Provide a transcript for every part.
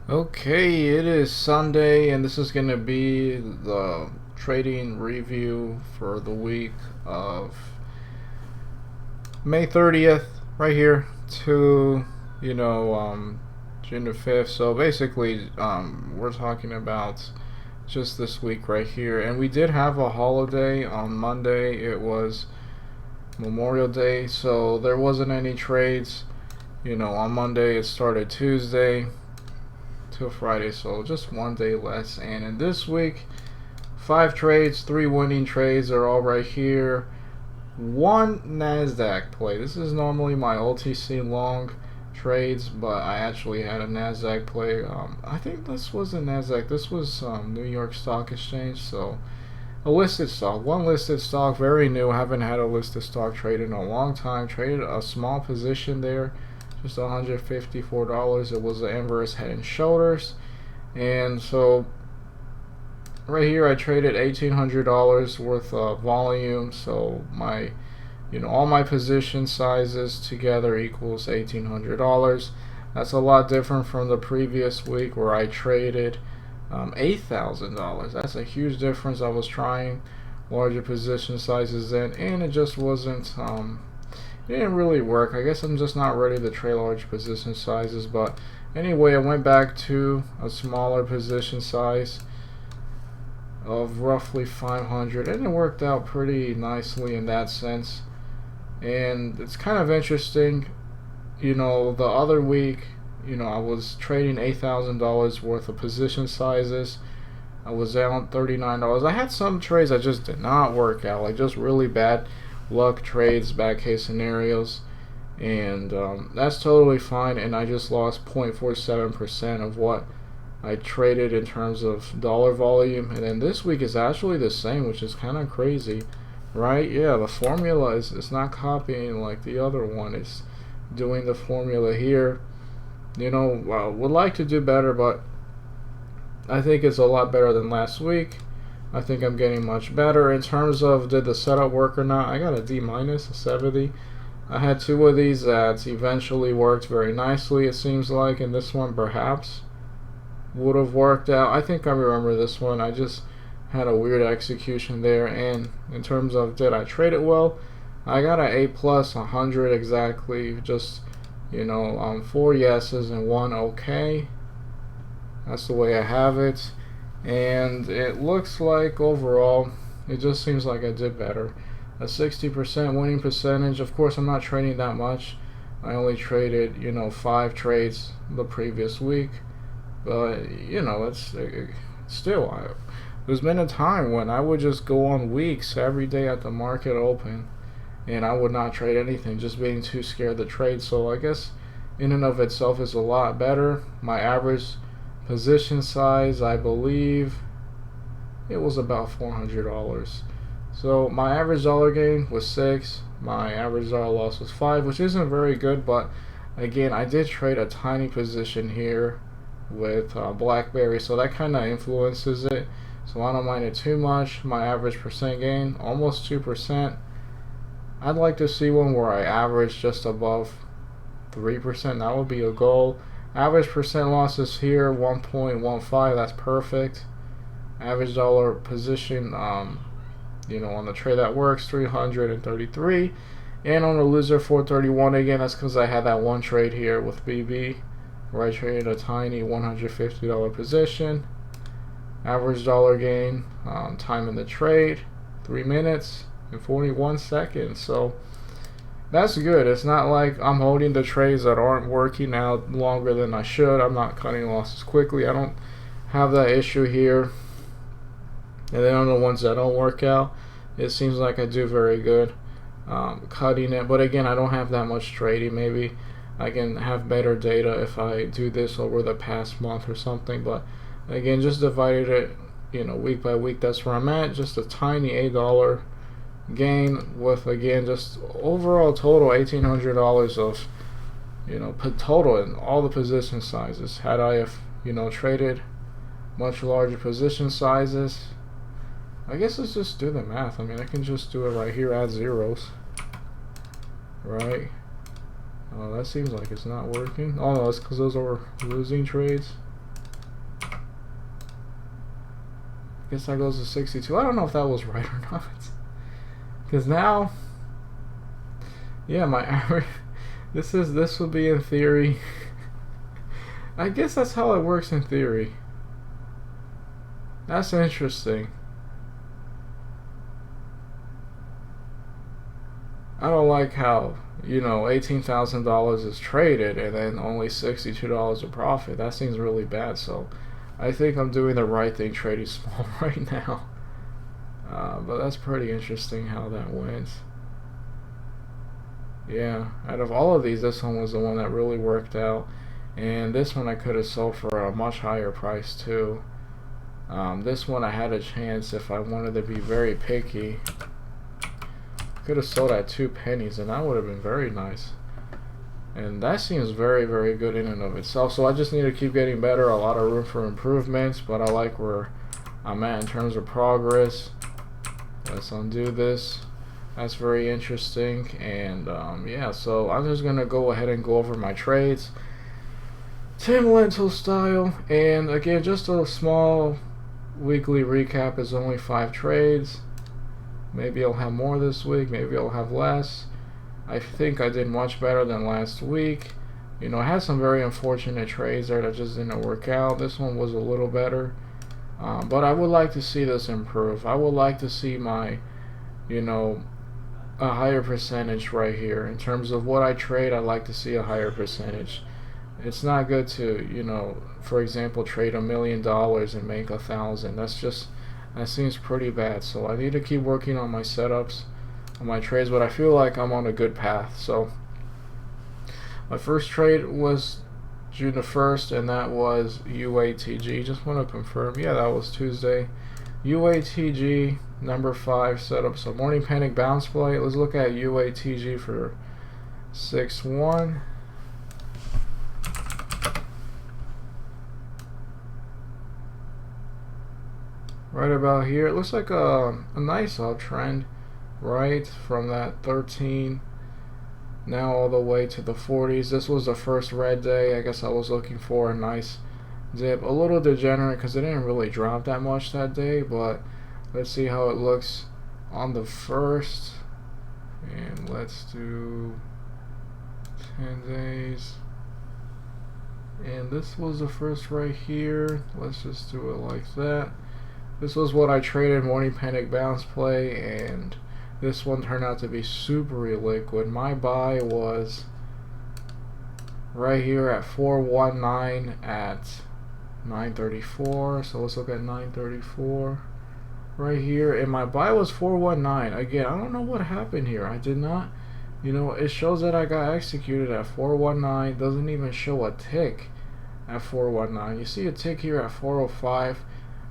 Okay, it is Sunday, and this is going to be the trading review for the week of May 30th, right here, to June the 5th. So basically, we're talking about just this week right here, and we did have a holiday on Monday. It was Memorial Day, so there wasn't any trades. On Monday it started Tuesday till Friday, so just one day less. And in this week, 5 trades, 3 winning trades are all right here. 1 NASDAQ play. This is normally my OTC long trades, but I actually had a NASDAQ play. I think this was a NASDAQ. This was New York Stock Exchange, so a listed stock. 1 listed stock, very new. I haven't had a listed stock trade in a long time. Traded a small position there, just $154. It was the inverse head and shoulders. And so right here I traded $1,800 worth of volume. So my all my position sizes together equals $1,800. That's a lot different from the previous week where I traded $8,000. That's a huge difference. I was trying larger position sizes then, and it just wasn't it didn't really work. I guess I'm just not ready to trade large position sizes. But anyway, I went back to a smaller position size of roughly 500, and it worked out pretty nicely in that sense. And it's kind of interesting, the other week, I was trading $8,000 worth of position sizes. I was down $39. I had some trades that just did not work out, like just really bad luck trades, bad case scenarios, and that's totally fine. And I just lost 0.47% of what I traded in terms of dollar volume. And then this week is actually the same, which is kind of crazy, right? Yeah, the formula is not copying like the other one. It's doing the formula here. Would like to do better, but I think it's a lot better than last week. I think I'm getting much better. In terms of did the setup work or not, I got a D minus, a 70. I had 2 of these that eventually worked very nicely, it seems like, and this one perhaps would have worked out. I think I remember this one. I just had a weird execution there. And in terms of did I trade it well, I got an A plus 100 exactly. Just 4 yeses and 1 okay. That's the way I have it. And it looks like overall it just seems like I did better. A 60% winning percentage. Of course, I'm not trading that much. I only traded 5 trades the previous week, but it's still, there's been a time when I would just go on weeks every day at the market open, and I would not trade anything, just being too scared to trade. So I guess in and of itself is a lot better. My average position size, I believe it was about $400. So my average dollar gain was 6. My average dollar loss was 5, which isn't very good. But again, I did trade a tiny position here with BlackBerry, so that kind of influences it. So I don't mind it too much. My average percent gain, almost 2%. I'd like to see one where I average just above 3%. That would be a goal. Average percent losses here, 1.15. That's perfect. Average dollar position, on the trade that works, 333. And on the loser, 431. Again, that's because I had that one trade here with BB where I traded a tiny $150 position. Average dollar gain, time in the trade, 3 minutes and 41 seconds. So that's good. It's not like I'm holding the trades that aren't working out longer than I should. I'm not cutting losses quickly. I don't have that issue here. And then on the ones that don't work out, it seems like I do very good cutting it. But again, I don't have that much trading. Maybe I can have better data if I do this over the past month or something. But again, just divided it, week by week. That's where I'm at. Just a tiny $8 gain with, again, just overall total $1,800 of total in all the position sizes. Had I have traded much larger position sizes, I guess let's just do the math. I mean, I can just do it right here, add zeros, right? Oh, that seems like it's not working. Oh no, it's because those are losing trades. guess that goes to 62. I don't know if that was right or not. Because now, yeah, my average, this would be in theory. I guess that's how it works in theory. That's interesting. I don't like how, you know, $18,000 is traded and then only $62 of profit. That seems really bad. So I think I'm doing the right thing trading small right now. But that's pretty interesting how that went. Yeah, out of all of these, this one was the one that really worked out. And this one I could have sold for a much higher price too. This one I had a chance if I wanted to be very picky. Could have sold at 2 pennies and that would have been very nice. And that seems very, very good in and of itself. So I just need to keep getting better. A lot of room for improvements, but I like where I'm at in terms of progress. Let's undo this. That's very interesting. And yeah, so I'm just gonna go ahead and go over my trades, Tim Lentil style. And again, just a small weekly recap is only 5 trades. Maybe I'll have more this week, maybe I'll have less. I think I did much better than last week. You know, I had some very unfortunate trades there that just didn't work out. This one was a little better. But I would like to see this improve. I would like to see my, you know, a higher percentage right here. In terms of what I trade, I'd like to see a higher percentage. It's not good to, you know, for example, trade $1 million and make 1,000. That seems pretty bad. So I need to keep working on my setups, on my trades, but I feel like I'm on a good path. So my first trade was June the 1st, and that was UATG. Just want to confirm. Yeah, that was Tuesday. UATG number 5 setup. So morning panic bounce play. Let's look at UATG for 6-1. Right about here, it looks like a nice uptrend, right from that 13 now all the way to the 40s. This was the first red day. I guess I was looking for a nice dip, a little degenerate because it didn't really drop that much that day, but let's see how it looks on the first. And let's do 10 days, and this was the first right here. Let's just do it like that. This was what I traded, morning panic bounce play, and this one turned out to be super illiquid. My buy was right here at 419 at 934. So let's look at 934 right here, and my buy was 419. Again, I don't know what happened here. I did not, you know, it shows that I got executed at 419. Doesn't even show a tick at 419. You see a tick here at 405.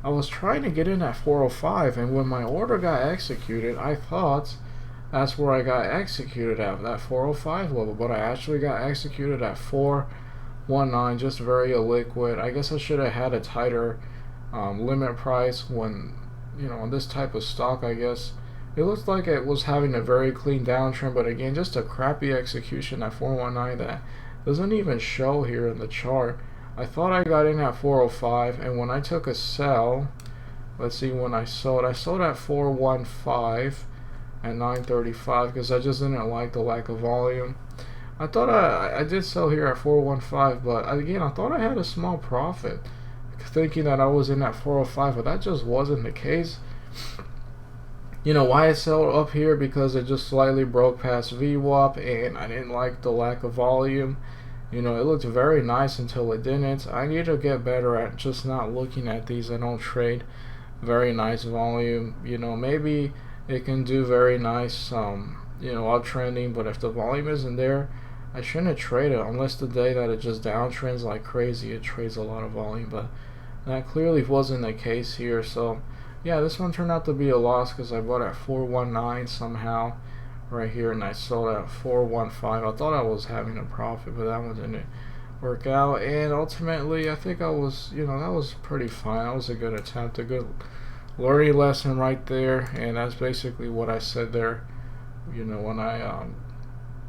I was trying to get in at 405, and when my order got executed, I thought that's where I got executed at, that 405 level, but I actually got executed at 419, just very illiquid. I guess I should have had a tighter limit price when, you know, on this type of stock. I guess it looks like it was having a very clean downtrend, but again, just a crappy execution at 419 that doesn't even show here in the chart. I thought I got in at 405, and when I took a sell, let's see when I sold at 415 at 935 because I just didn't like the lack of volume. I thought I did sell here at 415, but again, I thought I had a small profit thinking that I was in at 405, but that just wasn't the case. You know why I sold up here? Because it just slightly broke past VWAP, and I didn't like the lack of volume. You know, it looked very nice until it didn't. I need to get better at just not looking at these. I don't trade very nice volume. You know, maybe it can do very nice, you know, uptrending, but if the volume isn't there, I shouldn't trade it unless the day that it just downtrends like crazy, it trades a lot of volume. But that clearly wasn't the case here. So, yeah, this one turned out to be a loss because I bought at 419 somehow right here, and I sold at 415. I thought I was having a profit, but that one didn't work out. And ultimately, I think I was, you know, that was pretty fine. That was a good attempt, a good learning lesson right there. And that's basically what I said there, you know, when I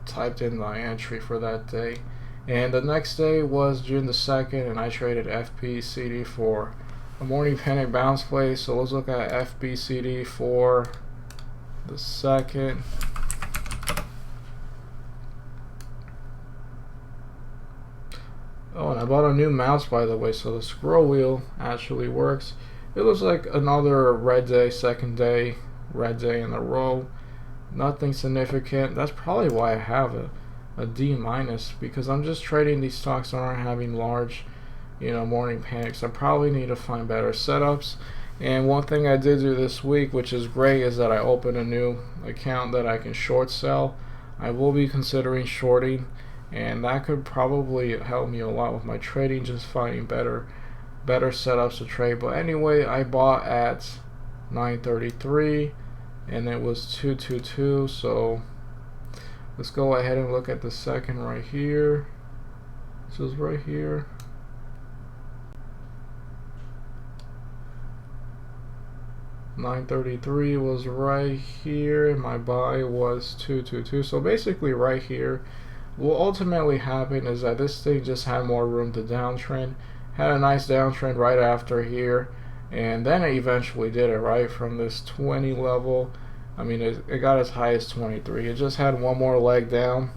typed in my entry for that day. And the next day was June the 2nd, and I traded FPCD for a morning panic bounce play. So let's look at FBCD for the second. Oh, and I bought a new mouse, by the way, so the scroll wheel actually works. It looks like another red day, second day, red day in a row. Nothing significant. That's probably why I have a D minus, because I'm just trading these stocks that aren't having large, morning panics. I probably need to find better setups. And one thing I did do this week, which is great, is that I opened a new account that I can short sell. I will be considering shorting, and that could probably help me a lot with my trading, just finding better setups to trade. But anyway, I bought at 933 and it was 222. So let's go ahead and look at the second right here. This is right here. $9.33 was right here, and my buy was 222. So basically right here, what ultimately happened is that this thing just had more room to downtrend. Had a nice downtrend right after here, and then it eventually did it right from this 20 level. I mean, it got as high as 23. It just had one more leg down.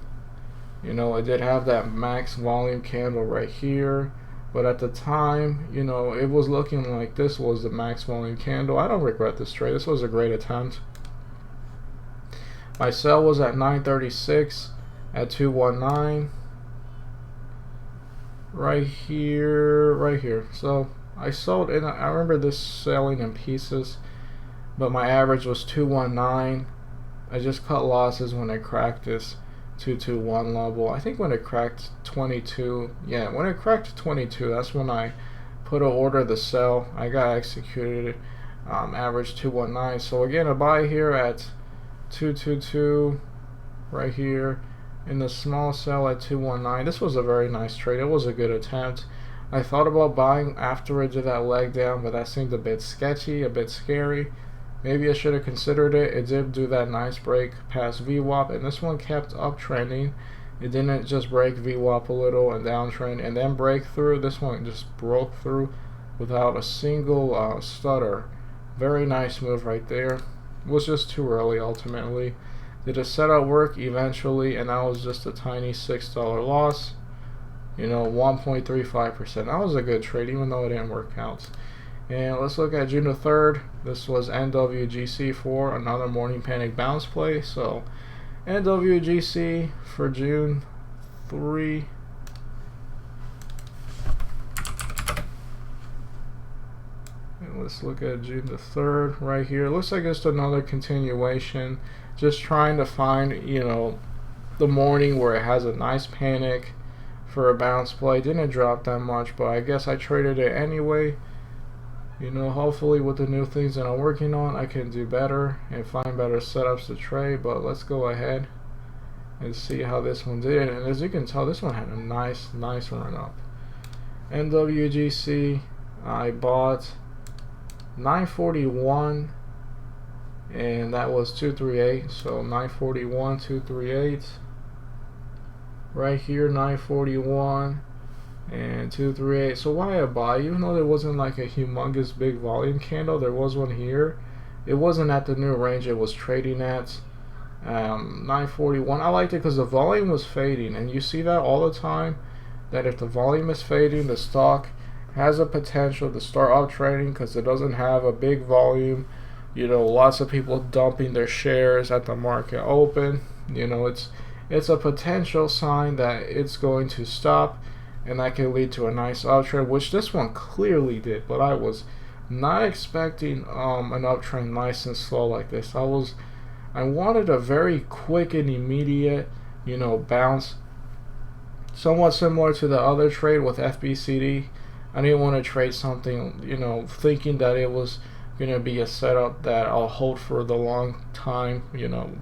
It did have that max volume candle right here, but at the time, it was looking like this was the max volume candle. I don't regret this trade. This was a great attempt. My sell was at 936 at 219. Right here. So I sold in. I remember this selling in pieces, but my average was 219. I just cut losses when it cracked this 221 level. I think when it cracked 22, yeah, when it cracked 22, that's when I put an order to sell. I got executed. Average 219. So again, a buy here at 222 right here. In the small sell at 219. This was a very nice trade. It was a good attempt. I thought about buying after it did that leg down, but that seemed a bit sketchy, a bit scary. Maybe I should have considered it. It did do that nice break past VWAP, and this one kept uptrending. It didn't just break VWAP a little and downtrend and then break through. This one just broke through without a single stutter. Very nice move right there. It was just too early ultimately. Did a setup work eventually, and that was just a tiny $6 loss. 1.35%. That was a good trade, even though it didn't work out. And let's look at June the 3rd. This was NWGC for another morning panic bounce play. So NWGC for June 3. And let's look at June the 3rd right here. It looks like it's another continuation. Just trying to find, the morning where it has a nice panic for a bounce play. Didn't drop that much, but I guess I traded it anyway. Hopefully with the new things that I'm working on, I can do better and find better setups to trade. But let's go ahead and see how this one did. And as you can tell, this one had a nice run up. NWGC, I bought 941. And that was 238. So 941, 238. Right here, 941 and 238. So why a buy? Even though there wasn't like a humongous big volume candle, there was one here. It wasn't at the new range it was trading at. 941. I liked it because the volume was fading, and you see that all the time. That if the volume is fading, the stock has a potential to start up trading because it doesn't have a big volume. Lots of people dumping their shares at the market open. It's a potential sign that it's going to stop, and that can lead to a nice uptrend, which this one clearly did. But I was not expecting an uptrend nice and slow like this. I wanted a very quick and immediate, bounce, somewhat similar to the other trade with FBCD. I didn't want to trade something, thinking that it was going to be a setup that I'll hold for the long time,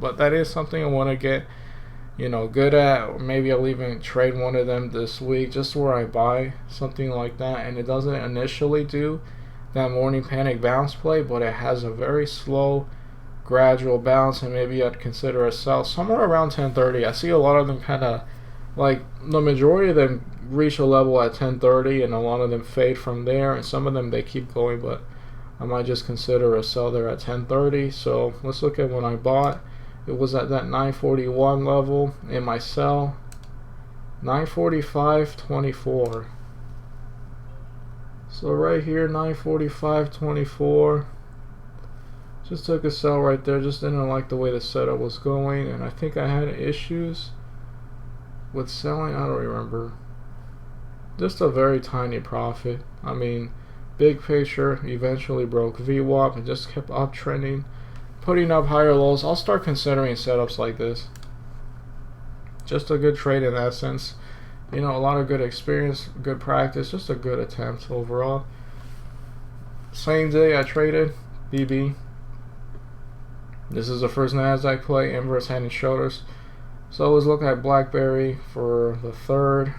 but that is something I want to get, good at. Maybe I'll even trade one of them this week, just where I buy something like that, and it doesn't initially do that morning panic bounce play, but it has a very slow, gradual bounce, and maybe I'd consider a sell somewhere around 10:30. I see a lot of them kind of, like the majority of them, reach a level at 1030, and a lot of them fade from there, and some of them they keep going, but I might just consider a sell there at 1030. So let's look at when I bought. It was at that 941 level, and my sell 945.24. So right here, 945.24. Just took a sell right there. Just didn't like the way the setup was going, and I think I had issues with selling. I don't remember. Just a very tiny profit. I mean, big picture, eventually broke VWAP and just kept uptrending, putting up higher lows. I'll start considering setups like this. Just a good trade in that sense. You know, a lot of good experience, good practice, just a good attempt overall. Same day I traded BB. This is the first NASDAQ play, inverse head and shoulders. So let's look at BlackBerry for the third.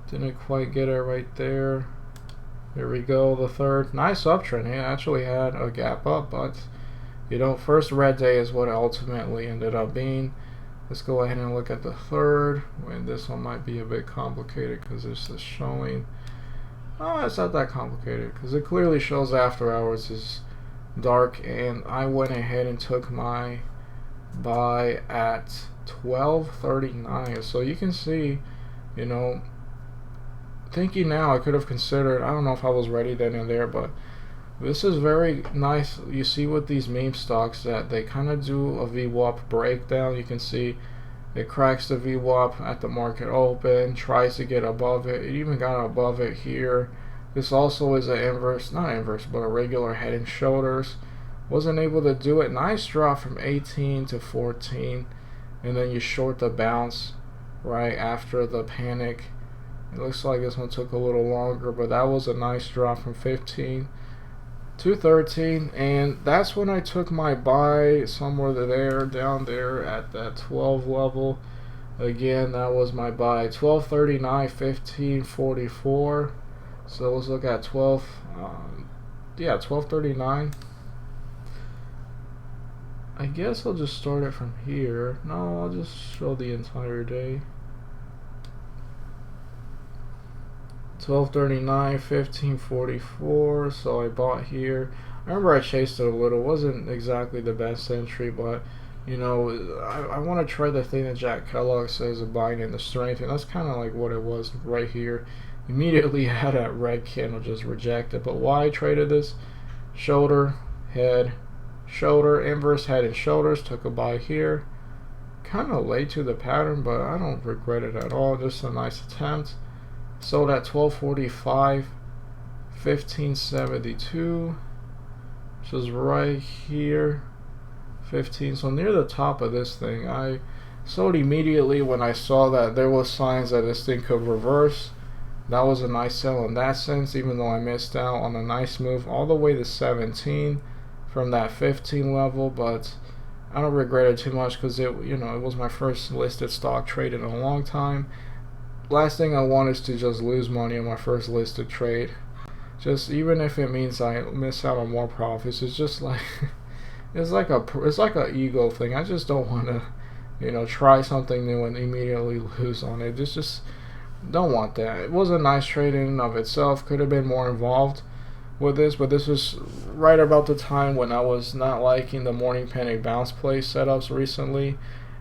Didn't quite get it right there. Here we go, the third. Nice uptrend. It actually had a gap up, but you know, first red day is what it ultimately ended up being. Let's go ahead and look at the third. And this one might be a bit complicated because this is showing. Oh, it's not that complicated because it clearly shows after hours is dark, and I went ahead and took my buy at 12:39. So you can see, you know, thinking now I could have considered, I don't know if I was ready then and there, but this is very nice. You see with these meme stocks that they kind of do a VWAP breakdown. You can see it cracks the VWAP at the market open, tries to get above it. It even got above it here. This also is an inverse, not inverse, but a regular head and shoulders. Wasn't able to do it. Nice drop from 18 to 14. And then you short the bounce right after the panic. It looks like this one took a little longer, but that was a nice drop from 15 to 13, and that's when I took my buy somewhere there, down there at that 12 level. Again, that was my buy, 1239, 1544. So let's look at 1239. I guess I'll just start it from here. No, I'll just show the entire day. 1239, 1544. So I bought here. I remember I chased it a little. Wasn't exactly the best entry, but you know, I want to try the thing that Jack Kellogg says of buying in the strength, and that's kind of like what it was right here. Immediately had a red candle, just rejected. But why I traded this? Shoulder, head, shoulder, inverse head and shoulders. Took a buy here. Kind of late to the pattern, but I don't regret it at all. Just a nice attempt. Sold at 1245, 1572, which is right here, 15. So near the top of this thing. I sold immediately when I saw that there was signs that this thing could reverse. That was a nice sell in that sense, even though I missed out on a nice move all the way to 17 from that 15 level. But I don't regret it too much because it was my first listed stock trade in a long time. Last thing I want is to just lose money on my first listed trade. Just even if it means I miss out on more profits, it's just like it's like a ego thing. I just don't want to, try something new and immediately lose on it. Just don't want that. It was a nice trade in and of itself. Could have been more involved with this, but this was right about the time when I was not liking the morning panic bounce play setups recently.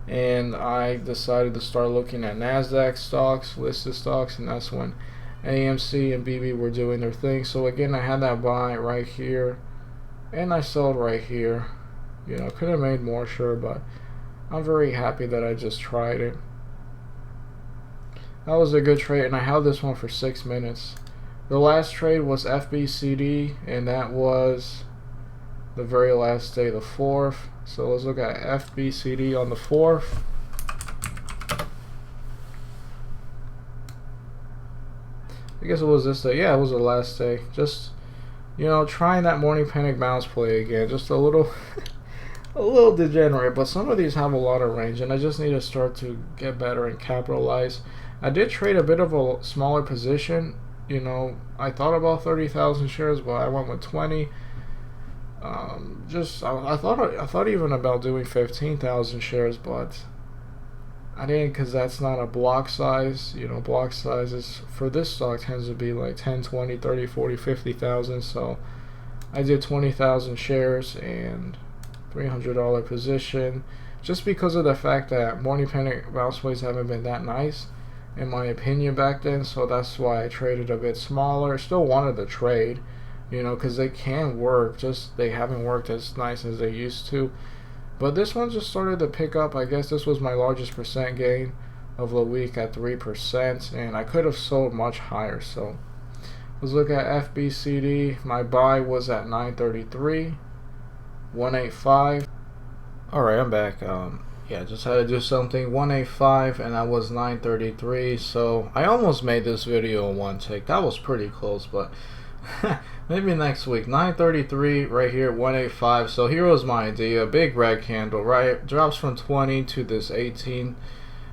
And I decided to start looking at NASDAQ stocks, listed stocks, and that's when AMC and BB were doing their thing. So again, I had that buy right here, and I sold right here. Could have made more, sure, but I'm very happy that I just tried it. That was a good trade, and I held this one for 6 minutes. The last trade was FBCD, and that was the very last day, the 4th. So let's look at FBCD on the 4th. I guess it was this day. Yeah, it was the last day. Just, trying that morning panic bounce play again. Just a little, a little degenerate. But some of these have a lot of range, and I just need to start to get better and capitalize. I did trade a bit of a smaller position. I thought about 30,000 shares, but I went with 20. I thought even about doing 15,000 shares, but I didn't, because that's not a block size. You know, block sizes for this stock tends to be like 10, 20, 30, 40, 50,000. So I did 20,000 shares and $300 position, just because of the fact that morning panic bounce plays haven't been that nice in my opinion back then. So that's why I traded a bit smaller. Still wanted to trade, you know, because they can work, just they haven't worked as nice as they used to. But this one just started to pick up. I guess this was my largest percent gain of the week at 3%, and I could have sold much higher. So let's look at FBCD. My buy was at 933, 185. Alright, I'm back. Yeah, just had to do something. 185, and I was 933. So I almost made this video in one take. That was pretty close, but maybe next week. 933 right here, 185. So here was my idea. Big red candle, right? Drops from 20 to this 18,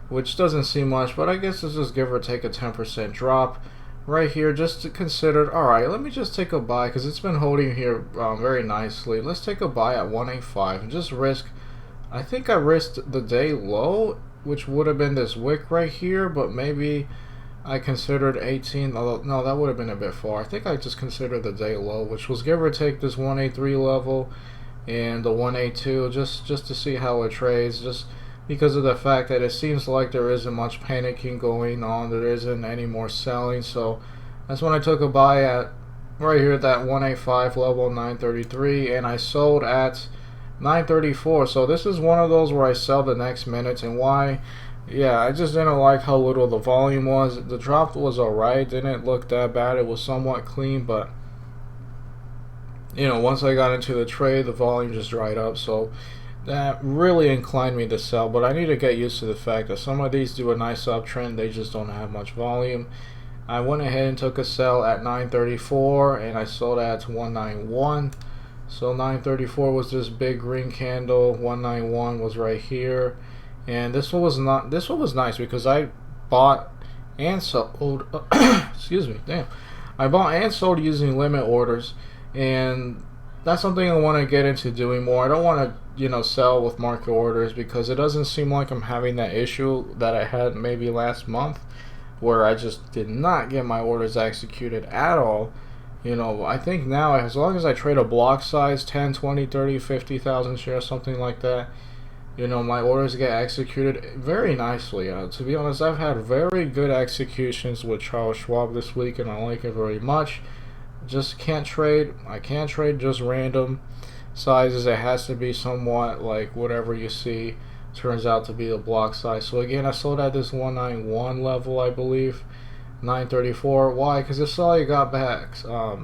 which doesn't seem much, but I guess this is give or take a 10% drop right here. Just to consider. Alright, let me just take a buy, because it's been holding here very nicely. Let's take a buy at 185 and just risk. I think I risked the day low, which would have been this wick right here, but maybe I considered 18. No, that would have been a bit far. I think I just considered the day low, which was give or take this 183 level and the 182, just to see how it trades, just because of the fact that it seems like there isn't much panicking going on, there isn't any more selling. So that's when I took a buy at right here at that 185 level, 933, and I sold at 934. So this is one of those where I sell the next minute. And why? Yeah, I just didn't like how little the volume was. The drop was alright, didn't look that bad. It was somewhat clean, but you know, once I got into the trade, the volume just dried up. So that really inclined me to sell, but I need to get used to the fact that some of these do a nice uptrend, they just don't have much volume. I went ahead and took a sell at 934, and I sold at 191. So 934 was this big green candle, 191 was right here, and this one was not. This one was nice because I bought and sold. Excuse me, damn. I bought and sold using limit orders, and that's something I want to get into doing more. I don't want to, you know, sell with market orders, because it doesn't seem like I'm having that issue that I had maybe last month, where I just did not get my orders executed at all. You know, I think now, as long as I trade a block size, 10, 20, 30, 50,000 shares, something like that, you know, my orders get executed very nicely. To be honest, I've had very good executions with Charles Schwab this week, and I like it very much. Just can't trade. I can't trade just random sizes. It has to be somewhat like whatever you see turns out to be the block size. So again, I sold at this 191 level, I believe. 934. Why? Because I saw it got back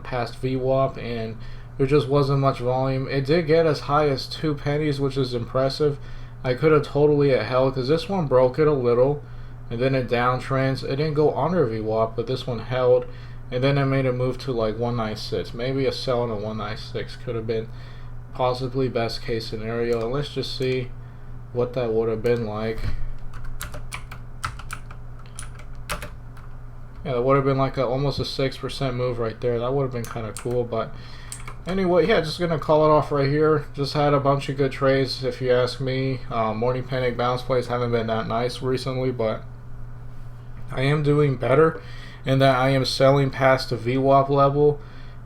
past VWAP, and there just wasn't much volume. It did get as high as 2 pennies, which is impressive. I could have totally held, because this one broke it a little, and then it downtrends. It didn't go under VWAP, but this one held, and then it made a move to like 196. Maybe a sell on a 196 could have been possibly best case scenario. And let's just see what that would have been like. Yeah, that would have been like almost a 6% move right there. That would have been kind of cool. But anyway, yeah, just going to call it off right here. Just had a bunch of good trades, if you ask me. Morning panic bounce plays haven't been that nice recently, but I am doing better in that I am selling past the VWAP level.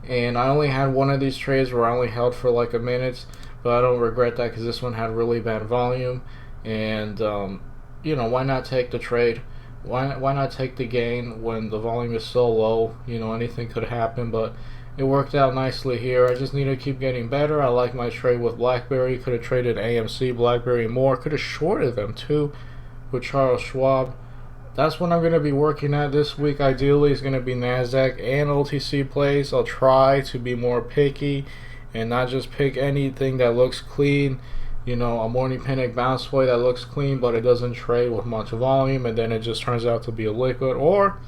And I only had one of these trades where I only held for like a minute, but I don't regret that, because this one had really bad volume. And you know, why not take the trade? Why not take the gain when the volume is so low? You know, anything could happen, but it worked out nicely here. I just need to keep getting better. I like my trade with BlackBerry. Could have traded AMC, BlackBerry more. Could have shorted them too with Charles Schwab. That's what I'm going to be working at this week. Ideally, is going to be NASDAQ and OTC plays. I'll try to be more picky and not just pick anything that looks clean. You know, a morning panic bounce play that looks clean, but it doesn't trade with much volume, and then it just turns out to be a liquid. Or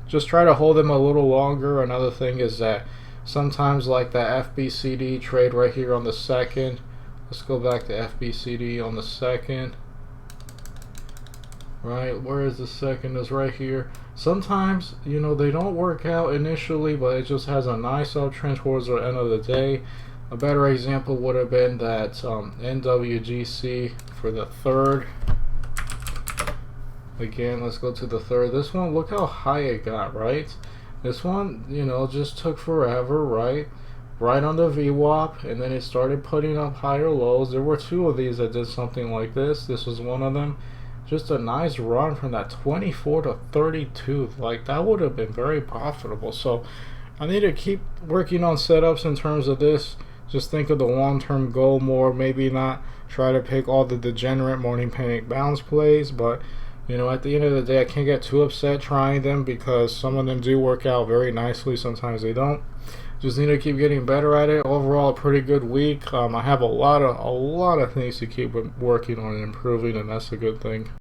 just try to hold them a little longer. Another thing is that sometimes, like that FBCD trade right here on the second. Let's go back to FBCD on the second. Right, where is the second? Is right here. Sometimes, you know, they don't work out initially, but it just has a nice uptrend towards the end of the day. A better example would have been that NWGC for the third. Again, let's go to the third. This one, look how high it got, right? This one, you know, just took forever, right? Right on the VWAP, and then it started putting up higher lows. There were two of these that did something like this. This was one of them. Just a nice run from that 24 to 32. Like, that would have been very profitable. So I need to keep working on setups in terms of this. Just think of the long-term goal more. Maybe not try to pick all the degenerate morning panic bounce plays, but you know, at the end of the day, I can't get too upset trying them because some of them do work out very nicely. Sometimes they don't. Just need to keep getting better at it. Overall, a pretty good week. I have a lot of things to keep working on and improving, and that's a good thing.